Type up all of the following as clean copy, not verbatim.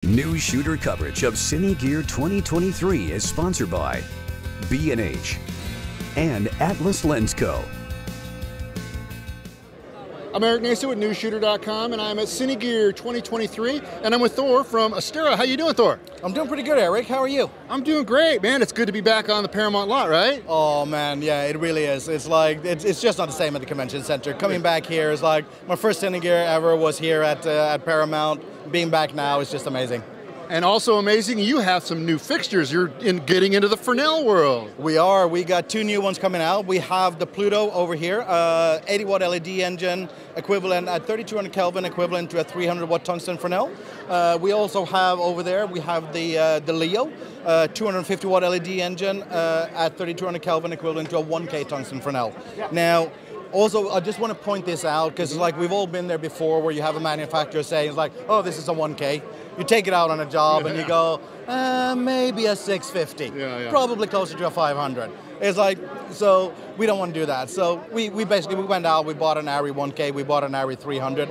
Newsshooter coverage of Cine Gear 2023 is sponsored by B&H and Atlas Lens Co. I'm Eric Nason with Newsshooter.com, and I'm at Cine Gear 2023, and I'm with Thor from ASTERA. How you doing, Thor? I'm doing pretty good, Eric. How are you? I'm doing great, man. It's good to be back on the Paramount lot, right? Oh man, yeah, it really is. It's like it's just not the same at the convention center. Coming back here is like my first Cine Gear ever was here at Paramount. Being back now is just amazing. And also amazing, you have some new fixtures. You're getting into the Fresnel world. We are. We got two new ones coming out. We have the Pluto over here, 80-watt LED engine, equivalent at 3200 Kelvin, equivalent to a 300-watt tungsten Fresnel. We also have over there, we have the Leo, 250-watt LED engine at 3200 Kelvin, equivalent to a 1K tungsten Fresnel. Yeah. Now, also, I just want to point this out because like we've all been there before where you have a manufacturer saying, like, oh, this is a 1K. You take it out on a job and you go, maybe a 650, probably closer to a 500. It's like, so we don't want to do that. So we basically went out, we bought an ARRI 1K, we bought an ARRI 300.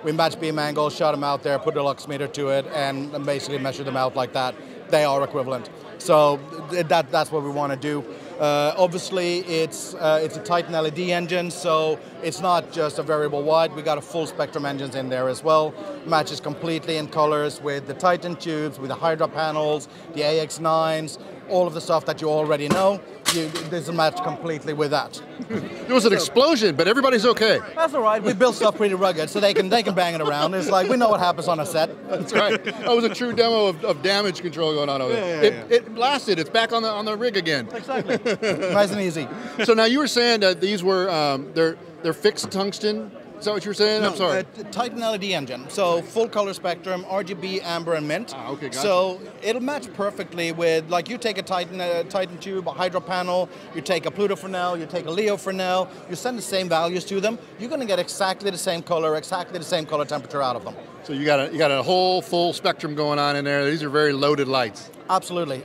We matched beam angles, shot them out there, put a lux meter to it, and basically measured them out like that. They are equivalent. So that's what we want to do. Obviously, it's a Titan LED engine, so it's not just a variable wide. We got a full spectrum engines in there as well. Matches completely in colors with the Titan tubes, with the Hydra panels, the AX9s, all of the stuff that you already know. This will match completely with that. There was an explosion, but everybody's okay. That's all right. We built stuff pretty rugged, so they can bang it around. It's like we know what happens on a set. That's right. That was a true demo of damage control going on over there. It lasted. It's back on the rig again. Exactly. Nice and easy. So now you were saying that these were they're fixed tungsten. Is that what you were saying? No, I'm sorry. Titan LED engine, so full color spectrum, RGB, amber, and mint. Okay, gotcha. So it'll match perfectly with, like, you take a Titan tube, a Hydra panel, you take a PlutoFresnel, you take a Leo Fresnel, you send the same values to them, you're going to get exactly the same color, exactly the same color temperature out of them. So you got a whole full spectrum going on in there. These are very loaded lights. Absolutely.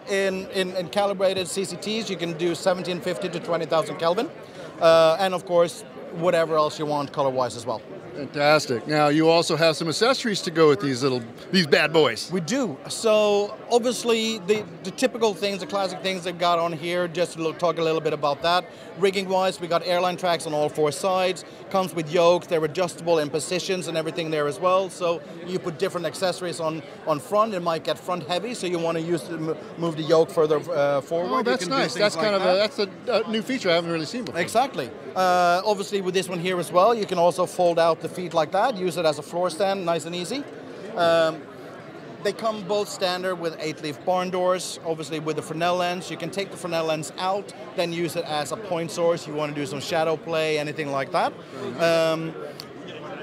In calibrated CCTs, you can do 1750 to 20,000 Kelvin, and of course, whatever else you want color-wise as well. Fantastic. Now you also have some accessories to go with these bad boys. We do. So obviously the typical things, the classic things they've got on here, just to talk a little bit about that. Rigging-wise, we got airline tracks on all four sides. Comes with yokes, they're adjustable in positions and everything there as well. So you put different accessories on front. It might get front heavy, so you want to move the yoke further forward. Oh, that's nice. That's kind of that's a new feature I haven't really seen before. Exactly. Obviously with this one here as well, you can also fold out the feet like that, use it as a floor stand, nice and easy. They come both standard with 8-leaf barn doors, obviously with the Fresnel lens. You can take the Fresnel lens out, then use it as a point source. You want to do some shadow play, anything like that.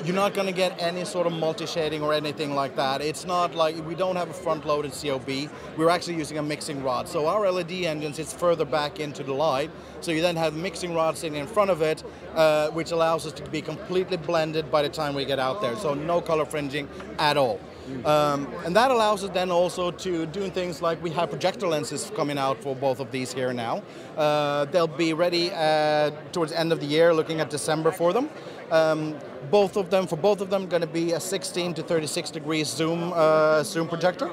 You're not going to get any sort of multi-shading or anything like that. It's not like, we don't have a front-loaded COB. We're actually using a mixing rod. So our LED engine sits further back into the light. So you then have the mixing rod sitting in front of it, which allows us to be completely blended by the time we get out there. So no color fringing at all. And that allows us then also to do things like we have projector lenses coming out for both of these here now. They'll be ready towards the end of the year, looking at December for them. For both of them, going to be a 16 to 36 degrees zoom projector.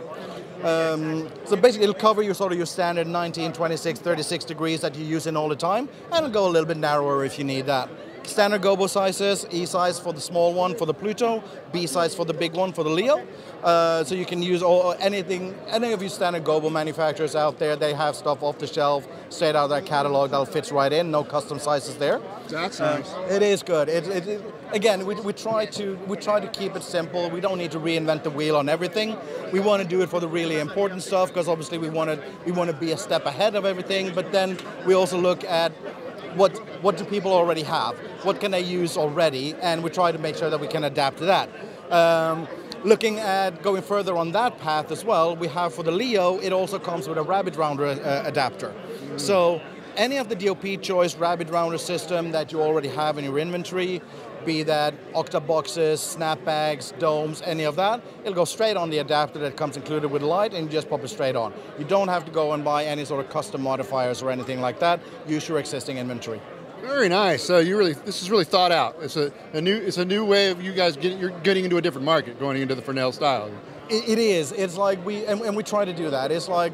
So basically it'll cover your standard 19, 26, 36 degrees that you're using all the time, and it'll go a little bit narrower if you need that. Standard gobo sizes, E size for the small one for the Pluto, B size for the big one for the Leo. So you can use any of your standard gobo manufacturers out there. They have stuff off the shelf, straight out of their catalog that'll fit right in. No custom sizes there. That's nice. It is good. Again, we try to keep it simple. We don't need to reinvent the wheel on everything. We want to do it for the really important stuff because obviously we want to be a step ahead of everything. But then we also look at what do people already have? What can they use already? And we try to make sure that we can adapt to that. Looking at going further on that path as well, we have for the Leo, it also comes with a rabbit rounder adapter. So any of the DOP choice rabbit rounder system that you already have in your inventory, be that octa boxes, snapbacks, domes, any of that, it'll go straight on the adapter that comes included with the light and you just pop it straight on. You don't have to go and buy any sort of custom modifiers or anything like that. Use your existing inventory. Very nice. So this is really thought out. It's a new way of you guys you're getting into a different market, going into the Fresnel style. It is. It's like and we try to do that. It's like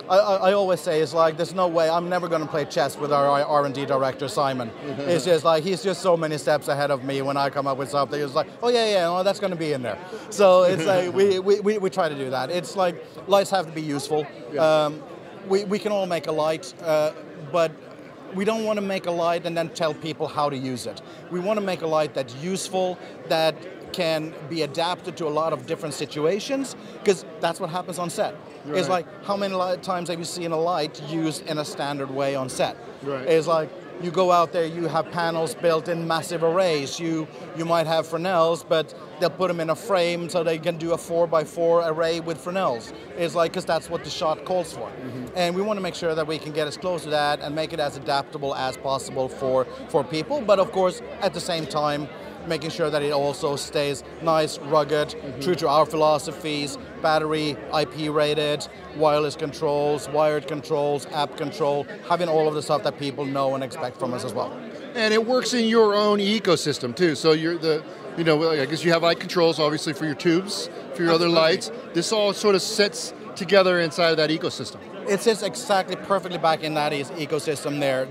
I always say, it's like, there's no way, I'm never going to play chess with our R&D director, Simon. It's just like, he's just so many steps ahead of me when I come up with something. It's like, oh yeah, well, that's going to be in there. So it's like, we try to do that. It's like, lights have to be useful. Yeah. We can all make a light, but we don't want to make a light and then tell people how to use it. We want to make a light that's useful, that can be adapted to a lot of different situations, because that's what happens on set. Right. It's like, how many times have you seen a light used in a standard way on set? Right. It's like, you go out there, you have panels built in massive arrays. You might have Fresnels, but they'll put them in a frame so they can do a 4x4 array with Fresnels. It's like, because that's what the shot calls for. And we want to make sure that we can get as close to that and make it as adaptable as possible for people. But of course, at the same time, making sure that it also stays nice, rugged, true to our philosophies, battery, IP rated, wireless controls, wired controls, app control, having all of the stuff that people know and expect from us as well. And it works in your own ecosystem too. So you're I guess you have light controls obviously for your tubes, for your other lights. This all sort of sits together inside of that ecosystem. It sits exactly perfectly back in that ecosystem there.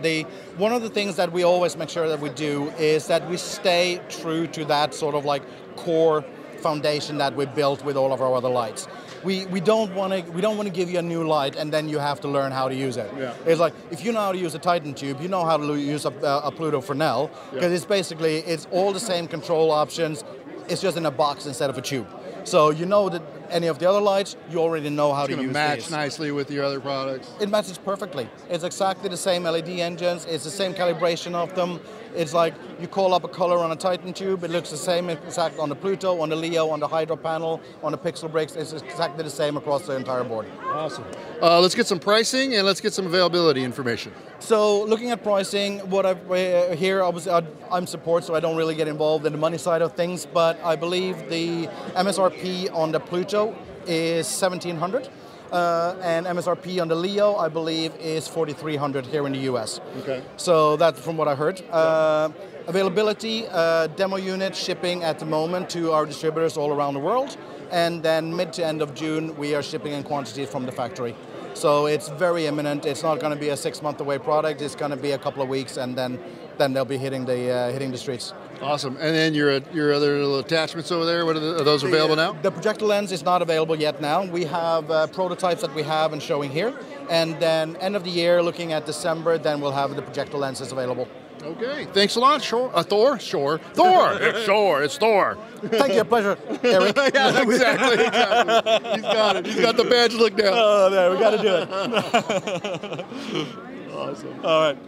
One of the things that we always make sure that we do is that we stay true to that sort of like core foundation that we built with all of our other lights. We don't want to give you a new light and then you have to learn how to use it. Yeah. It's like, if you know how to use a Titan tube, you know how to use a PlutoFresnel, because it's all the same control options. It's just in a box instead of a tube. So you know that any of the other lights, you already know how to use these. It's going to match nicely with your other products. It matches perfectly. It's exactly the same LED engines. It's the same calibration of them. It's like you call up a color on a Titan tube. It looks the same exact on the Pluto, on the Leo, on the Hydro panel, on the Pixel bricks. It's exactly the same across the entire board. Awesome. Let's get some pricing and let's get some availability information. So looking at pricing, what I've here, obviously I'm support, so I don't really get involved in the money side of things, but I believe the MSRP on the Pluto is $1,700. And MSRP on the Leo, I believe, is $4,300 here in the US. Okay. So that's from what I heard. Availability, demo unit shipping at the moment to our distributors all around the world. And then mid to end of June, we are shipping in quantities from the factory. So it's very imminent. It's not going to be a 6-month away product. It's going to be a couple of weeks, and then they'll be hitting the streets. Awesome. And then your other little attachments over there, are those available now? The projector lens is not available yet now. We have prototypes that we have and showing here. And then end of the year, looking at December, then we'll have the projector lenses available. Okay. Thanks a lot, Thor. Thor. It's Thor. Thank you. A pleasure, Eric. Yeah, exactly. He's got it. He's got the badge look down. Oh, there. We got to do it. Awesome. All right.